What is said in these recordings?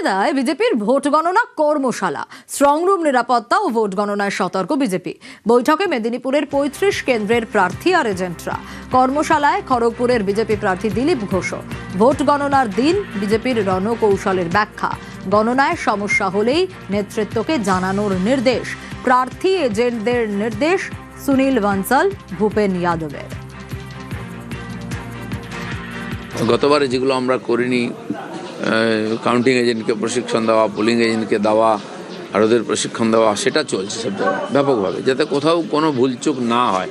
ঝাড়গ্রামে বিজেপির ভোট গণনা কর্মশালা, স্ট্রংরুম নিরাপত্তা ও ভোট গণনায় সতর্ক বিজেপি। বৈঠকে মেদিনীপুরের ৩৫ কেন্দ্রের প্রার্থী আর এজেন্টরা। কর্মশালায় খড়গপুরের বিজেপি প্রার্থী দিলীপ ঘোষ। ভোট গণনার দিন বিজেপির রণকৌশলের ব্যাখ্যা। গণনায় সমস্যা হলেই নেতৃত্বকে জানানোর নির্দেশ। প্রার্থী এজেন্টদের নির্দেশ সুনীল বানসাল, ভূপেন যাদবের। গতবারে যেগুলো আমরা করিনি, কাউন্টিং এজেন্টকে প্রশিক্ষণ দেওয়া, পোলিং এজেন্টকে দেওয়া আর ওদের প্রশিক্ষণ দেওয়া, সেটা চলছে সব জায়গায় ব্যাপকভাবে, যাতে কোথাও কোনো ভুলচুক না হয়।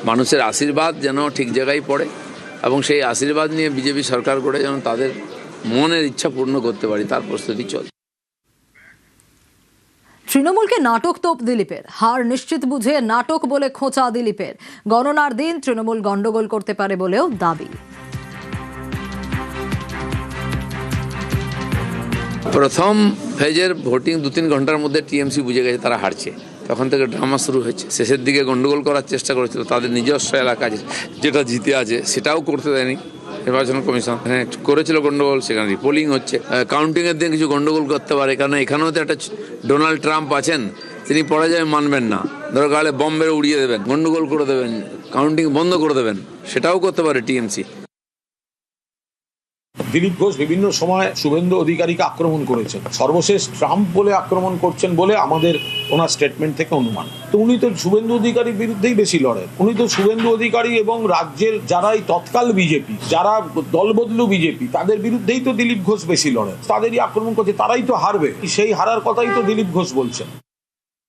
মানুষের আশীর্বাদ যেন ঠিক জায়গায় পড়ে এবং সেই আশীর্বাদ নিয়ে বিজেপি সরকার করে যেন তাদের মনের ইচ্ছা পূর্ণ করতে পারি, তার প্রস্তুতি চলছে। তৃণমূলকে নাটক তোপ দিলীপের। হার নিশ্চিত বুঝে নাটক বলে খোঁচা দিলীপের। গণনার দিন তৃণমূল গন্ডগোল করতে পারে বলেও দাবি। প্রথম ফেজের ভোটিং 2-3 ঘন্টার মধ্যে টিএমসি বুঝে গেছে তারা হারছে, তখন থেকে ড্রামা শুরু হয়েছে। শেষের দিকে গন্ডগোল করার চেষ্টা করেছিল, তাদের নিজস্ব এলাকা যেটা জিতে আছে সেটাও করতে দেয়নি নির্বাচন কমিশন। হ্যাঁ, করেছিল গন্ডগোল, সেখানে রিপোলিং হচ্ছে। কাউন্টিংয়ের দিন কিছু গন্ডগোল করতে পারে, কারণ এখানেও তো একটা ডোনাল্ড ট্রাম্প আছেন, তিনি পরাজয় মানবেন না, দরকার হলে বম মেরে উড়িয়ে দেবেন, গন্ডগোল করে দেবেন, কাউন্টিং বন্ধ করে দেবেন, সেটাও করতে পারে টিএমসি। দিলীপ ঘোষ বিভিন্ন সময় শুভেন্দু অধিকারীকে আক্রমণ করেছেন, সর্বশেষ ট্রাম্প বলে আক্রমণ করছেন বলে আমাদের ওনার স্টেটমেন্ট থেকে অনুমান। তো উনি তো শুভেন্দু অধিকারীর বিরুদ্ধেই বেশি লড়েন। উনি তো শুভেন্দু অধিকারী এবং রাজ্যের যারাই তৎকাল বিজেপি, যারা দলবদলু বিজেপি, তাদের বিরুদ্ধেই তো দিলীপ ঘোষ বেশি লড়েন। তাদেরই আক্রমণ করছে, তারাই তো হারবে, সেই হারার কথাই তো দিলীপ ঘোষ বলছেন।